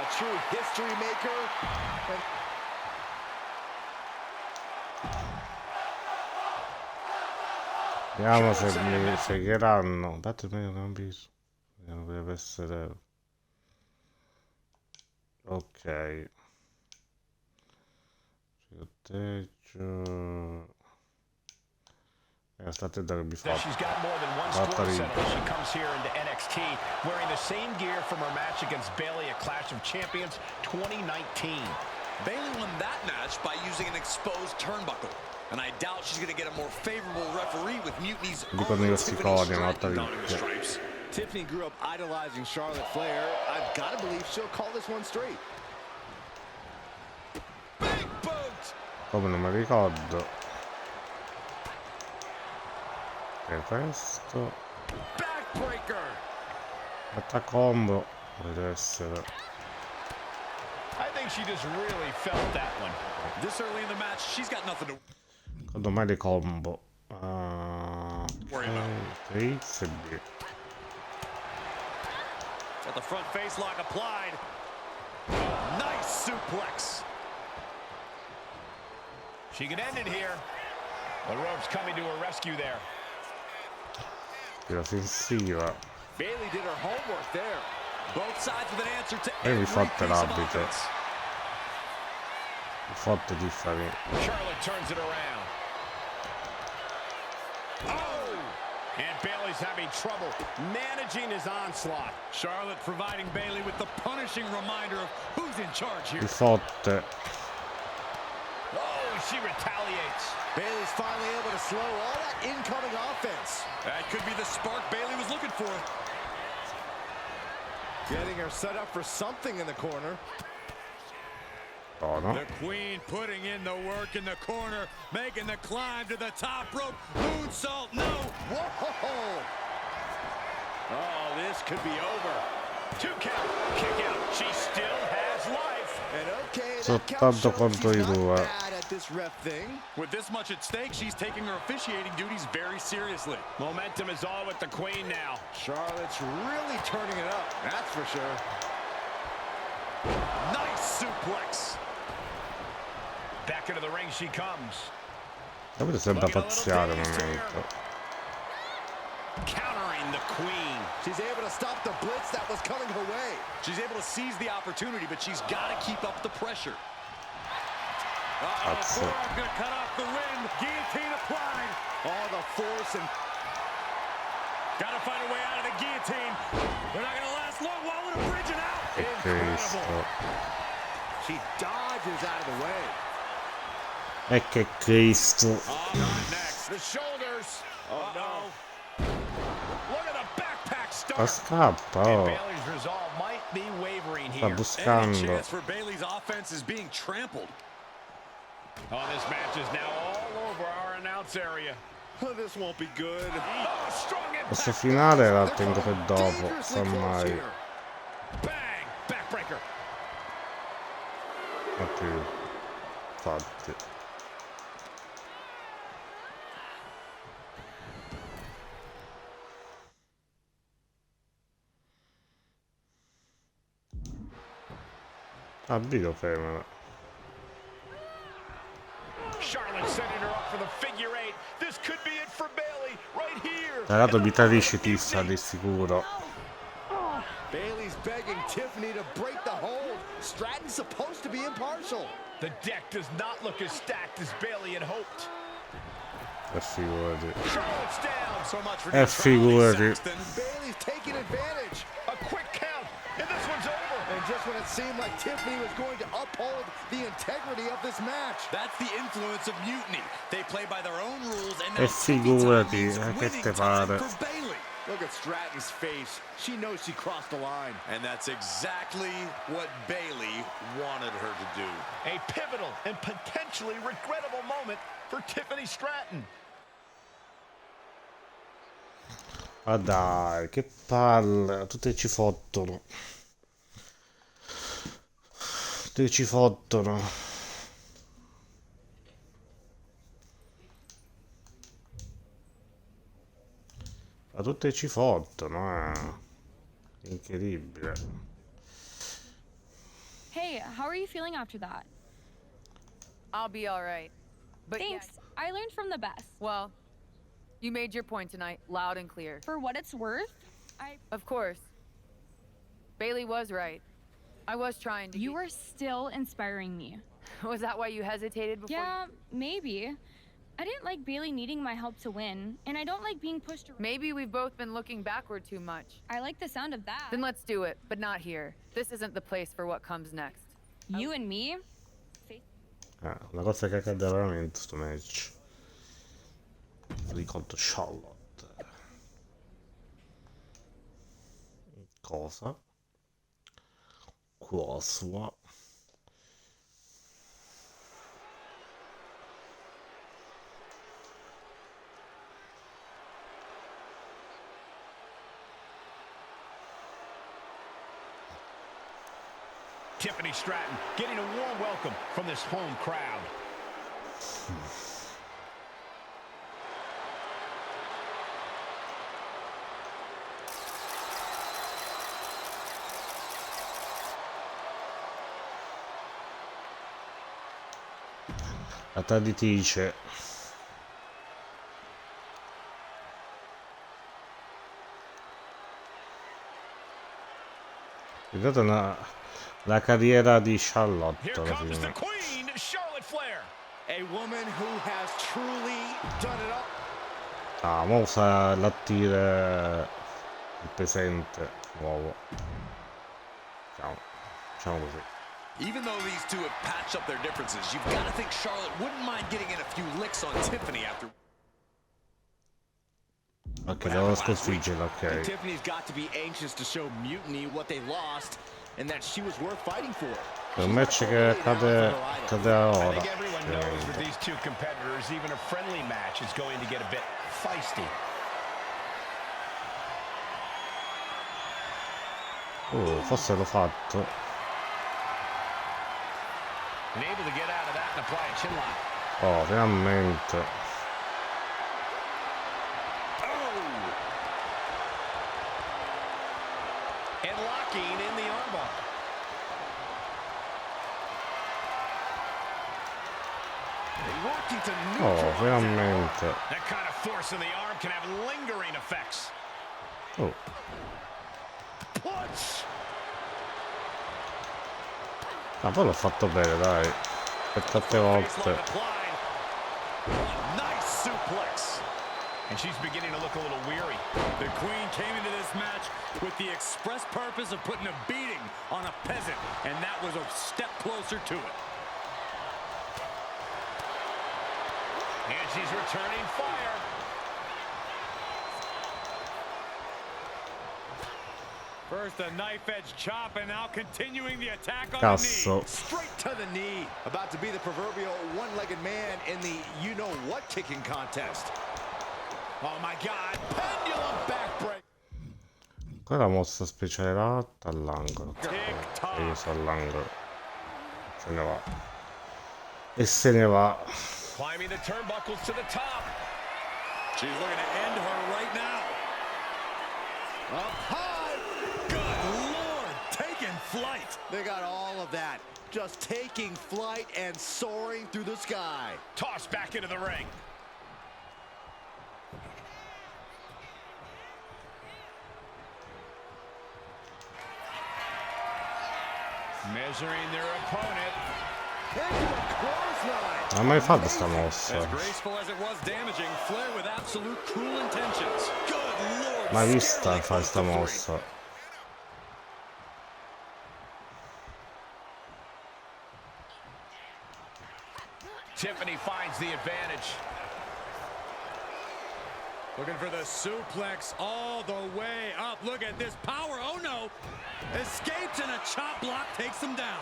A true history maker. Vediamo se mi seguiranno. Datemi un viso. Deve essere. Ok. Sorteggio. State da che mi fa. She's got more than one score settle. She comes here into NXT wearing the same gear from her match against Bayley at Clash of Champions 2019. Bayley won that match by using an exposed turnbuckle. And I doubt she's going to get a more favorable referee with Mutiny's own stripes. Tiffany grew up idolizing Charlotte Flair. I've got to believe she'll call this one straight. Big boot! Come non mi ricordo. E questo. Backbreaker! Attacombo. Deve essere. I think she just really felt that one. This early in the match, she's got nothing to Secondo me le combo. Got the front face lock applied. Nice suplex. She can end it here. The ropes coming to her rescue there. Offensiva. Bayley did her homework there. Both sides with an answer to E mi every fatte piece of l'arbitro. offense. Mi fatte differente. Charlotte turns it around. Oh! And Bayley's having trouble managing his onslaught. Charlotte providing Bayley with the punishing reminder of who's in charge here. Mi fotte. Oh, she retaliates. Bayley's finally able to slow all that incoming offense. That could be the spark Bayley was looking for. Getting her set up for something in the corner. Oh, no. The Queen putting in the work in the corner, making the climb to the top rope. Moonsault, no. Whoa! Oh, this could be over. 2 count, kick out. She still has life. And okay, Soltanto contro I due. at this ref thing. With this much at stake, she's taking her officiating duties very seriously. Momentum is all with the Queen now. Charlotte's really turning it up, that's for sure. Nice suplex. Back into the ring she comes. Capito, sembra pazziare al momento. Countering the Queen. She's able to stop the blitz that was coming her way. She's able to seize the opportunity, but she's got to keep up the pressure. That's it. Forearm gonna cut off the wind. Guillotine applied. All the force and Gotta find a way out of the guillotine. They're not gonna last long. Wallen a bridge and out. Cristo. she dodges out of the way. E che Cristo. Next, the shoulders. Oh no. Look at the backpack start. Ma scappa, And oh. Bayley's resolve might be wavering Sta here. Any buscando. chance for Bayley's offense is being trampled. Oh, this match is now all over our announce area. This won't be good. Oh, strong impact. Questo finale la tengo per dopo, semmai. Bang! Backbreaker. Non più. Infatti. Avvio femmina. Charlotte setting her up for the figure eight. This could be it for Bayley right here. Hai dato Vitalici tissa di sicuro. Bayley's begging Tiffany to break the hold. Stratton's supposed to be impartial. The deck does not look as stacked as Bayley had hoped. figurati. Charlotte's down. So much for Figurati. Bailey's taking advantage. A quick count, and this one's over. And just when it seemed like Tiffany was going to uphold the integrity of this match. That's the influence of Mutiny. They play by their own rules, and now Figurati, che te pare? for Bailey. Look at Stratton's face. She knows she crossed the line. And that's exactly what Bailey wanted her to do. A pivotal and potentially regrettable moment for Tiffany Stratton. Ma dai, che palle, tutte ci fottono. Tutte ci fottono. Ma tutte ci fottono, incredibile. Hey, how are you feeling after that? I'll be all right. But Thanks. yes. I learned from the best. Well, you made your point tonight, loud and clear. For what it's worth, Of course. Bailey was right. I was trying to. You were still inspiring me. Was that why you hesitated before? Yeah, maybe. I didn't like Bailey needing my help to win, and I don't like being pushed around. Maybe we've both been looking backward too much. I like the sound of that. Then let's do it, but not here. This isn't the place for what comes next. You and me? Una cosa che accade veramente sto match. Ricordo Charlotte. Cosa? Cosa? Tiffany Stratton getting a warm welcome from this home crowd. La traditrice. Guardate la carriera di Charlotte alla fine. Queen, Charlotte Flair. A woman who has truly done it all. Ah, mo usa l'attire il presente nuovo. Diciamo così. Even though these two have patched up their differences, you've got to think Charlotte wouldn't mind getting in a few licks on Tiffany after. Ok, devo sconfiggerla, ok. Tiffany's got to be anxious to show Mutiny what they lost and that she was worth fighting for. È un match che cade ora. I think everyone knows with these two competitors, even a friendly match is going to get a bit feisty. Forse l'ho fatto. And able to get out of that and apply a chin lock. Oh, finalmente. And locking in the armbar. Working to Oh, finalmente. That kind of force in the arm can have lingering effects. Oh. Punch. Ah, poi l'ho fatto bene, dai. Per 7 volte. Nice suplex. And she's beginning to look a little weary. The Queen came into this match with the express purpose of putting a beating on a peasant, and that was a step closer to it. And she's returning fire. First a knife-edge chop, and now continuing the attack on Cazzo. the knee. Straight to the knee. About to be the proverbial one-legged man in the you-know-what kicking contest. Oh, my God. Pendulum backbreak. Quella mossa speciale latta all'angolo. E io sono all'angolo. Se ne va. E se ne va. Climbing the turnbuckles to the top. She's looking to end her right now. Up high. Good Lord, taking flight. They got all of that. Just taking flight and soaring through the sky. Tossed back into the ring. Measuring their opponent. Non ha mai fatto sta mossa. As graceful as it was damaging, Flair with absolute cruel intentions. Good lord. Mai vista fare sta mossa. Tiffany finds the advantage. Looking for the suplex all the way up. Look at this power. Oh no. Escapes and a chop block takes him down.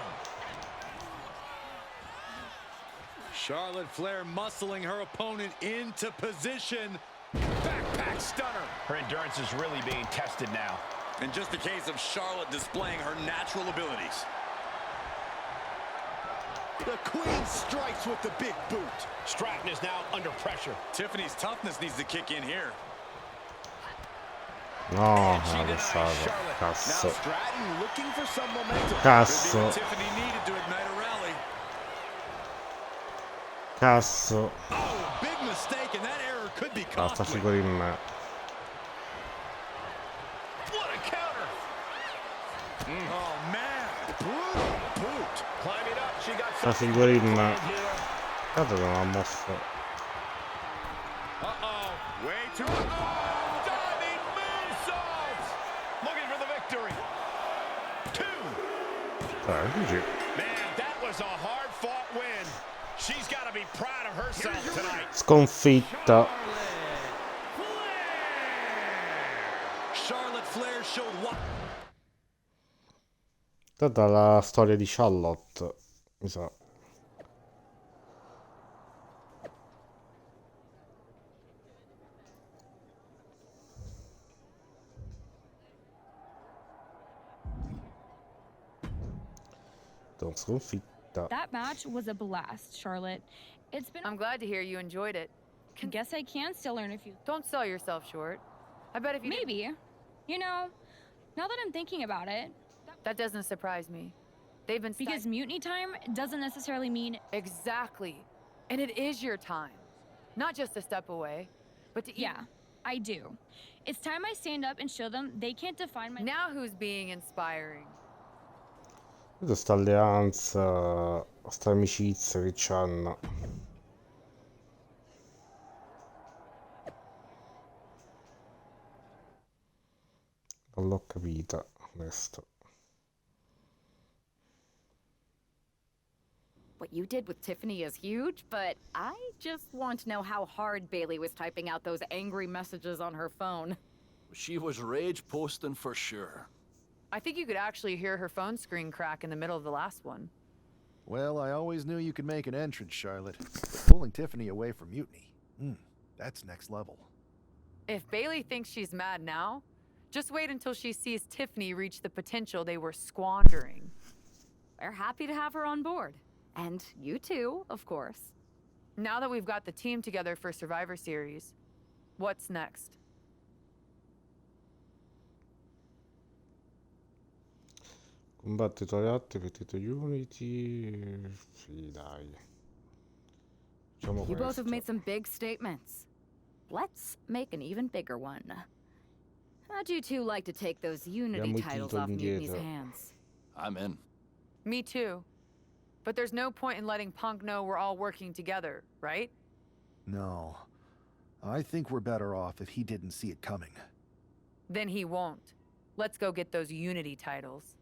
Charlotte Flair muscling her opponent into position. Backpack stunner. Her endurance is really being tested now. And just a case of Charlotte displaying her natural abilities. The Queen strikes with the big boot. Stratton is now under pressure. Tiffany's toughness needs to kick in here. No, ha passato. Cazzo. Stratton looking for some momentum. Cazzo. Tiffany needed to ignite a rally. Cazzo. Oh, big mistake, and that error could be No, sta costly. figo di me. What a counter. Oh man, brutal boot. Climbing up, she got Sta figo di me. Guarda che non ha mosso. Uh-oh, way too... Oh, diving moonsault! Looking for the victory. 2. GG. Man, that was a hard-fought win. She's got to be proud of herself tonight. Sconfitta. Charlotte Flair showed what. Stata la storia di Charlotte, mi sa. Sconfitta. That match was a blast, Charlotte. It's been. I'm glad to hear you enjoyed it. Guess I can still learn a few. Don't sell yourself short. I bet if you Maybe. You know, now that I'm thinking about it. That doesn't surprise me. They've been Because mutiny time doesn't necessarily mean. Exactly. And it is your time. Not just a step away, but to Yeah, I do. It's time I stand up and show them they can't define my. Now who's being inspiring? Questa sta alleanza, sta amicizia che c'hanno. Non l'ho capita, onesto. What you did with Tiffany is huge, but I just want to know how hard Bailey was typing out those angry messages on her phone. She was rage posting for sure. I think you could actually hear her phone screen crack in the middle of the last one. Well, I always knew you could make an entrance, Charlotte. But pulling Tiffany away from mutiny, that's next level. If Bailey thinks she's mad now, just wait until she sees Tiffany reach the potential they were squandering. We're happy to have her on board. And you too, of course. Now that we've got the team together for Survivor Series, what's next? Combatte tra alleati per titolo Unity. Sì, dai. Facciamo You both have questo. made some big statements. Let's make an even bigger one. How'd you two like to take those Unity Diamo i titles titoli off Mutiny's indietro. hands? I'm in. Me too. But there's no point in letting Punk know we're all working together, right? No. I think we're better off if he didn't see it coming. Then he won't. Let's go get those Unity titles.